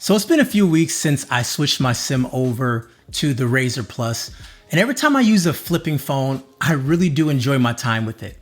So it's been a few weeks since I switched my SIM over to the RAZR Plus, and every time I use a flipping phone, I really do enjoy my time with it.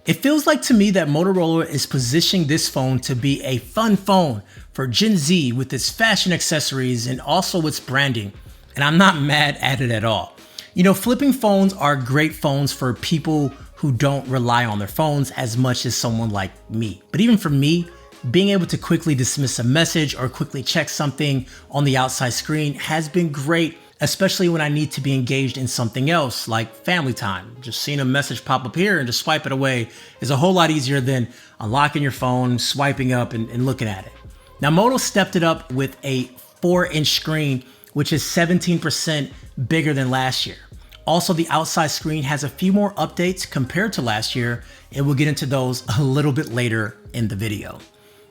It feels like to me that Motorola is positioning this phone to be a fun phone for Gen Z with its fashion accessories and also its branding, and I'm not mad at it at all. You know, flipping phones are great phones for people who don't rely on their phones as much as someone like me. But even for me, being able to quickly dismiss a message or quickly check something on the outside screen has been great, especially when I need to be engaged in something else like family time. Just seeing a message pop up here and just swipe it away is a whole lot easier than unlocking your phone, swiping up and looking at it. Now Moto stepped it up with a 4-inch screen, which is 17% bigger than last year. Also, the outside screen has a few more updates compared to last year, and we'll get into those a little bit later in the video.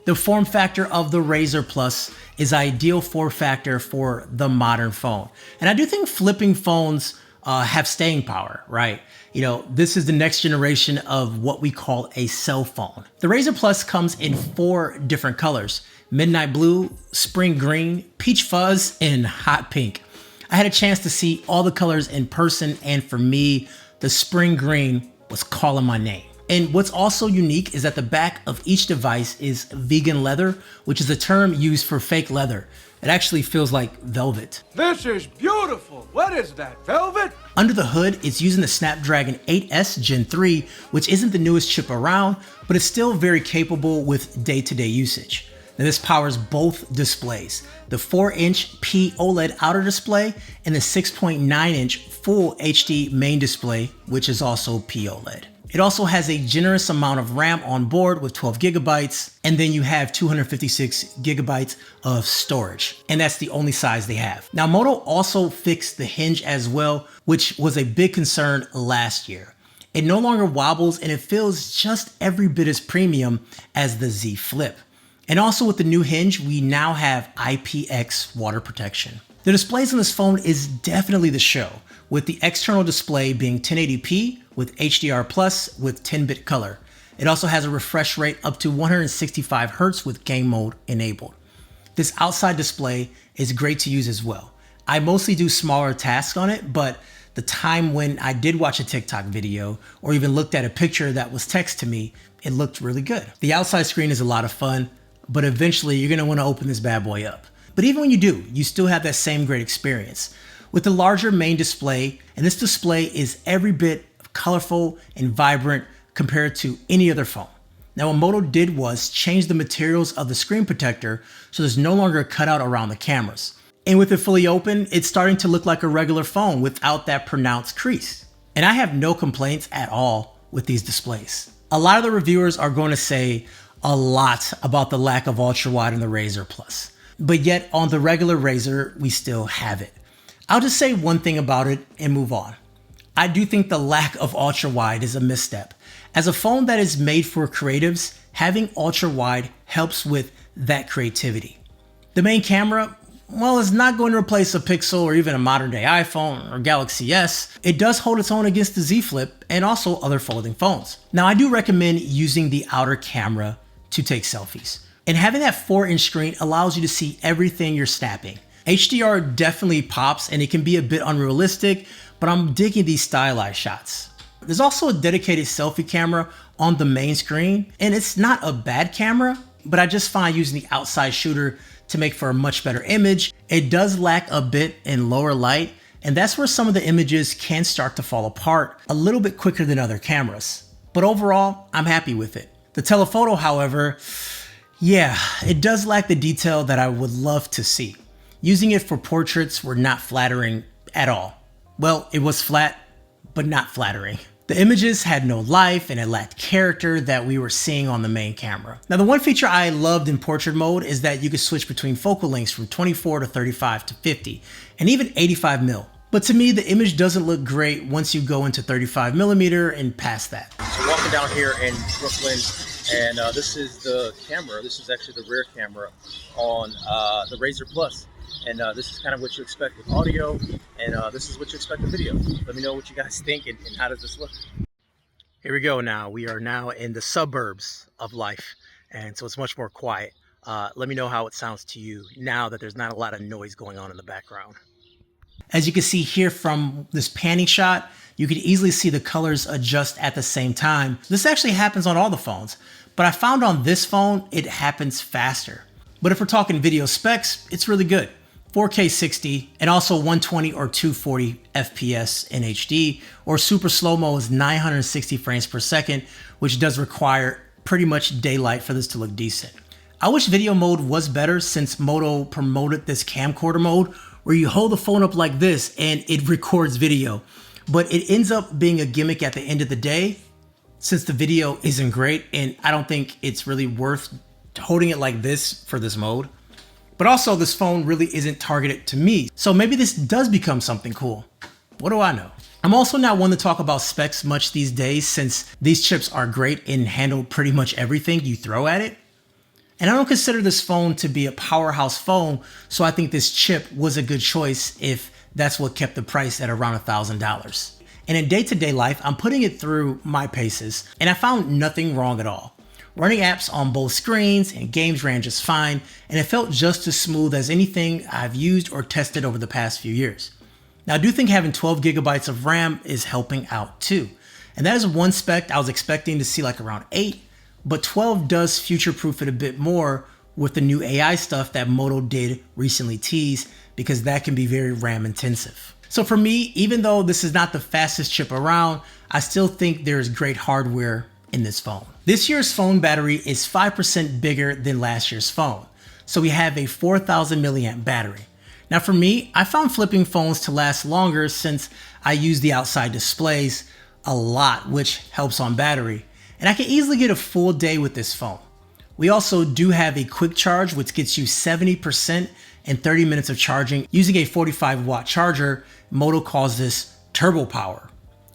The form factor of the RAZR Plus is ideal form factor for the modern phone. And I do think flipping phones have staying power, right? You know, this is the next generation of what we call a cell phone. The RAZR Plus comes in 4 different colors: midnight blue, spring green, peach fuzz, and hot pink. I had a chance to see all the colors in person, and for me, the spring green was calling my name. And what's also unique is that the back of each device is vegan leather, which is a term used for fake leather. It actually feels like velvet. This is beautiful. What is that, velvet? Under the hood, it's using the Snapdragon 8S Gen 3, which isn't the newest chip around, but it's still very capable with day-to-day usage. Now this powers both displays, the 4-inch P OLED outer display and the 6.9-inch Full HD main display, which is also P OLED. It also has a generous amount of RAM on board with 12 gigabytes, and then you have 256 gigabytes of storage, and that's the only size they have. Now, Moto also fixed the hinge as well, which was a big concern last year. It no longer wobbles, and it feels just every bit as premium as the Z Flip. And also with the new hinge, we now have IPX water protection. The displays on this phone is definitely the show, with the external display being 1080p with HDR Plus with 10-bit color. It also has a refresh rate up to 165 Hz with game mode enabled. This outside display is great to use as well. I mostly do smaller tasks on it, but the time when I did watch a TikTok video or even looked at a picture that was text to me, it looked really good. The outside screen is a lot of fun, but eventually you're gonna wanna open this bad boy up. But even when you do, you still have that same great experience. With the larger main display, and this display is every bit colorful and vibrant compared to any other phone. Now what Moto did was change the materials of the screen protector so there's no longer a cutout around the cameras. And with it fully open, it's starting to look like a regular phone without that pronounced crease. And I have no complaints at all with these displays. A lot of the reviewers are going to say a lot about the lack of ultra wide in the RAZR Plus, but yet on the regular RAZR, we still have it. I'll just say one thing about it and move on. I do think the lack of ultra wide is a misstep. As a phone that is made for creatives, having ultra wide helps with that creativity. The main camera, well, it's not going to replace a Pixel or even a modern day iPhone or Galaxy S. It does hold its own against the Z Flip and also other folding phones. Now I do recommend using the outer camera to take selfies. And having that 4-inch screen allows you to see everything you're snapping. HDR definitely pops and it can be a bit unrealistic, but I'm digging these stylized shots. There's also a dedicated selfie camera on the main screen, and it's not a bad camera, but I just find using the outside shooter to make for a much better image. It does lack a bit in lower light, and that's where some of the images can start to fall apart a little bit quicker than other cameras. But overall, I'm happy with it. The telephoto, however, yeah, it does lack the detail that I would love to see. Using it for portraits were not flattering at all. Well, it was flat, but not flattering. The images had no life and it lacked character that we were seeing on the main camera. Now, the one feature I loved in portrait mode is that you could switch between focal lengths from 24 to 35 to 50 and even 85 mil. But to me, the image doesn't look great once you go into 35 millimeter and past that. So walking down here in Brooklyn, and this is the camera. This is actually the rear camera on the RAZR Plus. And this is kind of what you expect with audio, and this is what you expect with video. Let me know what you guys think and how does this look. Here we go now. We are now in the suburbs of life, and so it's much more quiet. Let me know how it sounds to you now that there's not a lot of noise going on in the background. As you can see here from this panning shot, you can easily see the colors adjust at the same time. This actually happens on all the phones, but I found on this phone, it happens faster. But if we're talking video specs, it's really good. 4K 60 and also 120 or 240 FPS in HD, or super slow-mo is 960 frames per second, which does require pretty much daylight for this to look decent. I wish video mode was better since Moto promoted this camcorder mode where you hold the phone up like this and it records video. But it ends up being a gimmick at the end of the day since the video isn't great, and I don't think it's really worth holding it like this for this mode. But also this phone really isn't targeted to me, so maybe this does become something cool. What do I know? I'm also not one to talk about specs much these days since these chips are great and handle pretty much everything you throw at it. And I don't consider this phone to be a powerhouse phone, so I think this chip was a good choice if that's what kept the price at around $1,000. And in day-to-day life, I'm putting it through my paces, and I found nothing wrong at all. Running apps on both screens and games ran just fine, and it felt just as smooth as anything I've used or tested over the past few years. Now I do think having 12 gigabytes of RAM is helping out too. And that is one spec I was expecting to see like around 8, but 12 does future-proof it a bit more with the new AI stuff that Moto did recently tease, because that can be very RAM intensive. So for me, even though this is not the fastest chip around, I still think there is great hardware in this phone. This year's phone battery is 5% bigger than last year's phone. So we have a 4,000 milliamp battery. Now for me, I found flipping phones to last longer since I use the outside displays a lot, which helps on battery. And I can easily get a full day with this phone. We also do have a quick charge, which gets you 70% in 30 minutes of charging using a 45 watt charger. Moto calls this turbo power.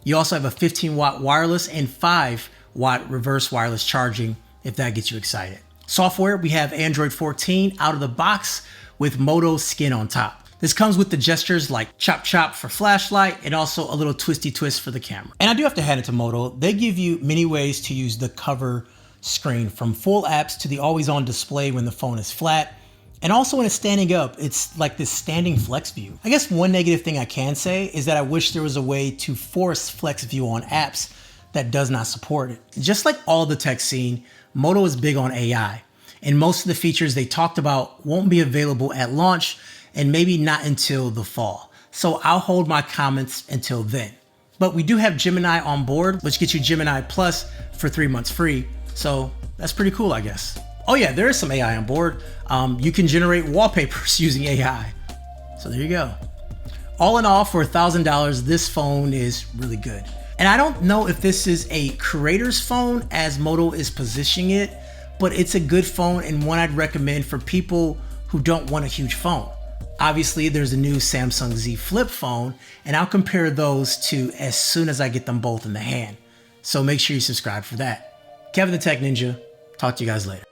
You also have a 15 watt wireless and 5 watt reverse wireless charging if that gets you excited. Software, we have Android 14 out of the box with Moto skin on top. This comes with the gestures like chop chop for flashlight and also a little twisty twist for the camera. And I do have to hand it to Moto. They give you many ways to use the cover screen, from full apps to the always on display when the phone is flat. And also when it's standing up, it's like this standing flex view. I guess one negative thing I can say is that I wish there was a way to force flex view on apps that does not support it. Just like all the tech scene, Moto is big on AI, and most of the features they talked about won't be available at launch and maybe not until the fall. So I'll hold my comments until then. But we do have Gemini on board, which gets you Gemini Plus for 3 months free. So that's pretty cool, I guess. Oh yeah, there is some AI on board. You can generate wallpapers using AI. So there you go. All in all, for $1,000, this phone is really good. And I don't know if this is a creator's phone as Moto is positioning it, but it's a good phone and one I'd recommend for people who don't want a huge phone. Obviously, there's a new Samsung Z Flip phone, and I'll compare those two as soon as I get them both in the hand. So make sure you subscribe for that. Kevin the Tech Ninja, talk to you guys later.